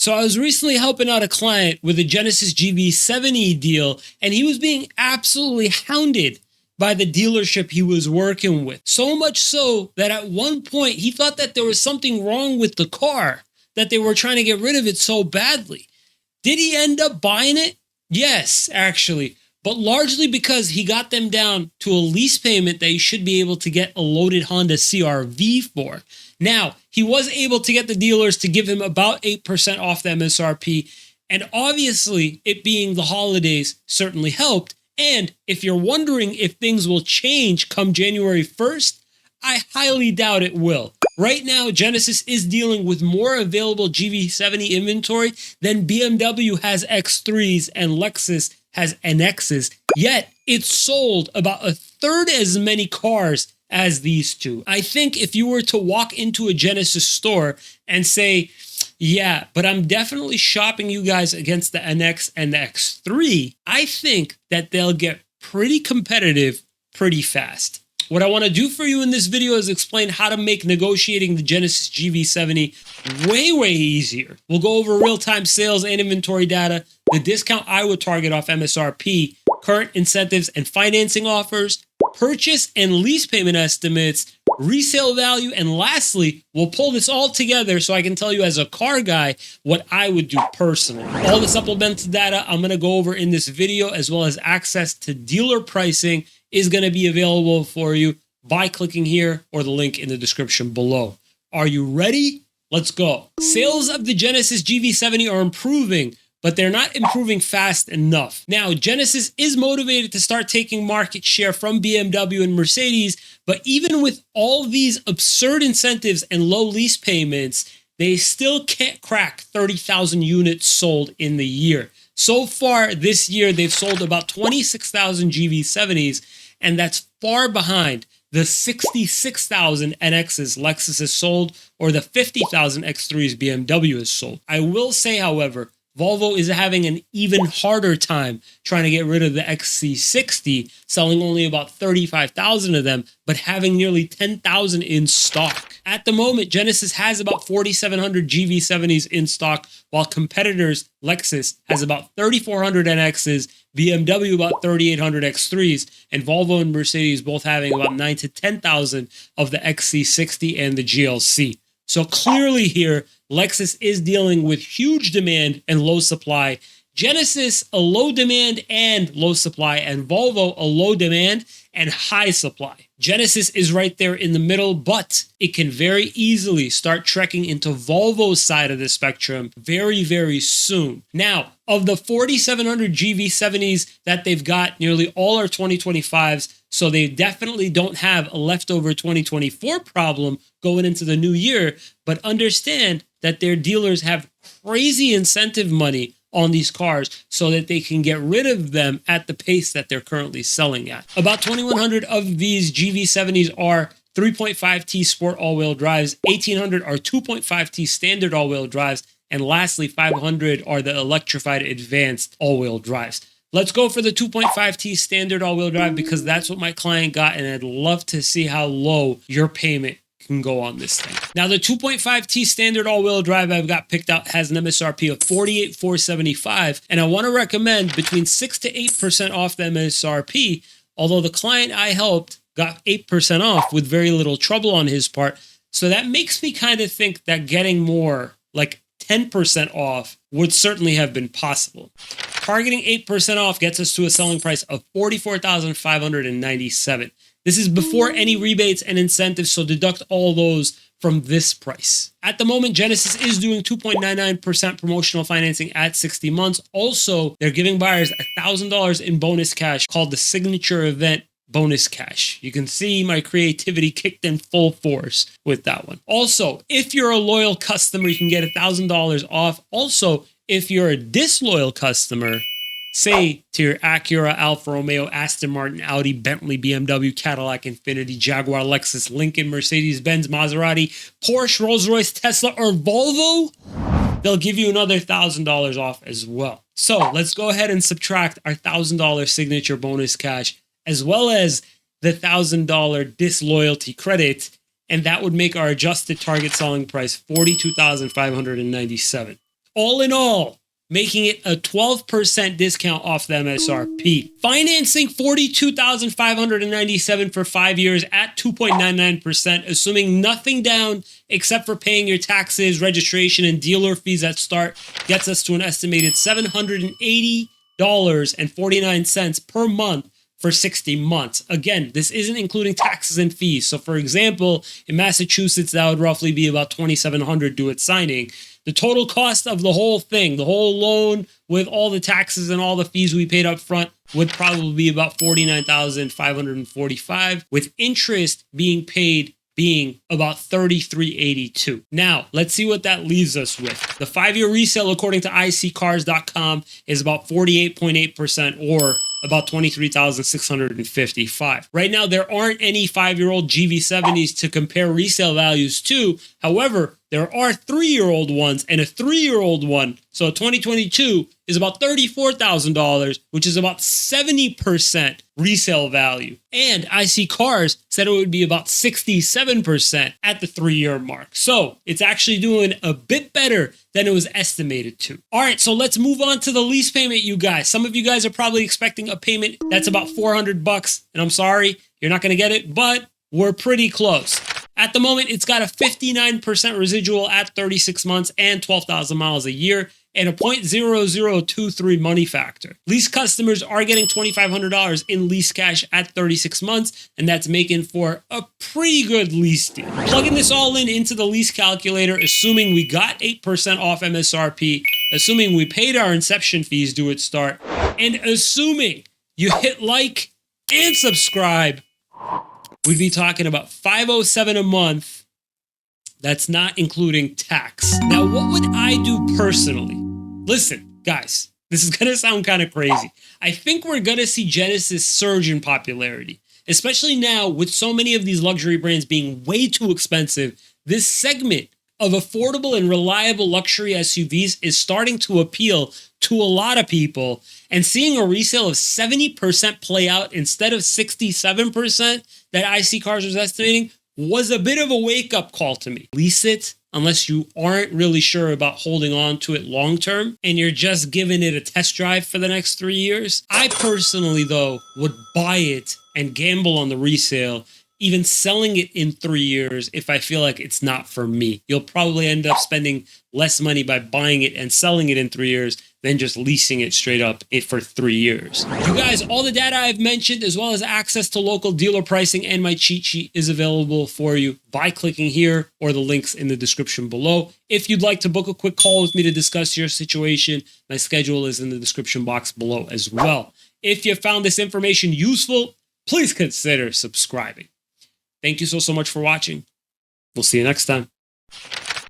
So I was recently helping out a client with a Genesis GV70 deal, and he was being absolutely hounded by the dealership he was working with. So much so that at one point he thought that there was something wrong with the car, that they were trying to get rid of it so badly. Did he end up buying it? Yes, actually, but largely because he got them down to a lease payment that he should be able to get a loaded Honda CR-V for. Now, he was able to get the dealers to give him about 8% off the MSRP, and obviously, it being the holidays certainly helped. And if you're wondering if things will change come January 1st, I highly doubt it will. Right now, Genesis is dealing with more available GV70 inventory than BMW has X3s and Lexus has NXs, yet it's sold about a third as many cars as these two. I think if you were to walk into a Genesis store and say, yeah, but I'm definitely shopping you guys against the NX and the X3, I think that they'll get pretty competitive pretty fast. What I want to do for you in this video is explain how to make negotiating the Genesis GV70 way easier. We'll go over real-time sales and inventory data, the discount I would target off MSRP, current incentives and financing offers, purchase and lease payment estimates, resale value, and lastly, we'll pull this all together so I can tell you as a car guy what I would do personally. All the supplemental data I'm going to go over in this video, as well as access to dealer pricing, is going to be available for you by clicking here or the link in the description below. Are you ready? Let's go. Sales of the Genesis GV70 are improving, but they're not improving fast enough. Now, Genesis is motivated to start taking market share from BMW and Mercedes, but even with all these absurd incentives and low lease payments, they still can't crack 30,000 units sold in the year. So far this year, they've sold about 26,000 GV70s, and that's far behind the 66,000 NXs Lexus has sold or the 50,000 X3s BMW has sold. I will say, however, Volvo is having an even harder time trying to get rid of the XC60, selling only about 35,000 of them, but having nearly 10,000 in stock. At the moment, Genesis has about 4,700 GV70s in stock, while competitors, Lexus, has about 3,400 NXs, BMW about 3,800 X3s, and Volvo and Mercedes both having about 9,000 to 10,000 of the XC60 and the GLC. So clearly here, Lexus is dealing with huge demand and low supply. Genesis, a low demand and low supply, and Volvo, a low demand and high supply. Genesis is right there in the middle, but it can very easily start trekking into Volvo's side of the spectrum very soon. Now, of the 4,700 GV70s that they've got, nearly all are 2025s, so they definitely don't have a leftover 2024 problem going into the new year, but understand that their dealers have crazy incentive money on these cars so that they can get rid of them at the pace that they're currently selling at. About 2,100 of these GV70s are 3.5T Sport all-wheel drives, 1,800 are 2.5T standard all-wheel drives, and lastly, 500 are the electrified advanced all-wheel drives. Let's go for the 2.5T standard all-wheel drive because that's what my client got, and I'd love to see how low your payment can go on this thing. Now, the 2.5T standard all-wheel drive I've got picked out has an MSRP of $48,475, and I want to recommend between 6 to 8% off the MSRP, although the client I helped got 8% off with very little trouble on his part. So that makes me kind of think that getting more, like 10% off, would certainly have been possible. Targeting 8% off gets us to a selling price of $44,597. This is before any rebates and incentives, so deduct all those from this price. At the moment, Genesis is doing 2.99% promotional financing at 60 months. Also, they're giving buyers $1,000 in bonus cash called the Signature Event Bonus Cash. You can see my creativity kicked in full force with that one. Also, if you're a loyal customer, you can get $1,000 off. Also, if you're a disloyal customer, say to your Acura, Alfa Romeo, Aston Martin, Audi, Bentley, BMW, Cadillac, Infiniti, Jaguar, Lexus, Lincoln, Mercedes-Benz, Maserati, Porsche, Rolls-Royce, Tesla, or Volvo, they'll give you another $1,000 off as well. So let's go ahead and subtract our $1,000 signature bonus cash as well as the $1,000 disloyalty credit, and that would make our adjusted target selling price $42,597. All in all, making it a 12% discount off the MSRP. Financing $42,597 for 5 years at 2.99%, assuming nothing down except for paying your taxes, registration, and dealer fees at start, gets us to an estimated $780.49 per month for 60 months. Again, this isn't including taxes and fees. So for example, in Massachusetts, that would roughly be about $2,700 due at signing. The total cost of the whole thing, the whole loan with all the taxes and all the fees we paid up front, would probably be about $49,545, with interest being paid being about $33.82. Now, let's see what that leaves us with. The 5-year resale, according to iSeeCars.com, is about 48.8%, or about $23,655. Right now, there aren't any 5-year-old GV70s to compare resale values to. However, there are 3-year-old ones and a 3-year-old one. So 2022 is about $34,000, which is about 70% resale value. And IC Cars said it would be about 67% at the 3-year mark. So it's actually doing a bit better than it was estimated to. All right, so let's move on to the lease payment, you guys. Some of you guys are probably expecting a payment that's about $400, and I'm sorry, you're not gonna get it, but we're pretty close. At the moment, it's got a 59% residual at 36 months and 12,000 miles a year, and a 0.0023 money factor. Lease customers are getting $2,500 in lease cash at 36 months, and that's making for a pretty good lease deal. Plugging this all into the lease calculator, assuming we got 8% off MSRP, assuming we paid our inception fees due at start, and assuming you hit like and subscribe, we'd be talking about $507 a month. That's not including tax. Now, what would I do personally? Listen, guys, this is gonna sound kind of crazy. I think we're gonna see Genesis surge in popularity, especially now with so many of these luxury brands being way too expensive. This segment of affordable and reliable luxury SUVs is starting to appeal to a lot of people, and seeing a resale of 70% play out instead of 67% that IC Cars was estimating was a bit of a wake-up call to me. Lease it unless you aren't really sure about holding on to it long-term and you're just giving it a test drive for the next 3 years. I personally, though, would buy it and gamble on the resale, even selling it in 3 years if I feel like it's not for me. You'll probably end up spending less money by buying it and selling it in 3 years than just leasing it straight up for 3 years. You guys, all the data I've mentioned, as well as access to local dealer pricing and my cheat sheet, is available for you by clicking here or the links in the description below. If you'd like to book a quick call with me to discuss your situation, my schedule is in the description box below as well. If you found this information useful, please consider subscribing. Thank you so much for watching. We'll see you next time.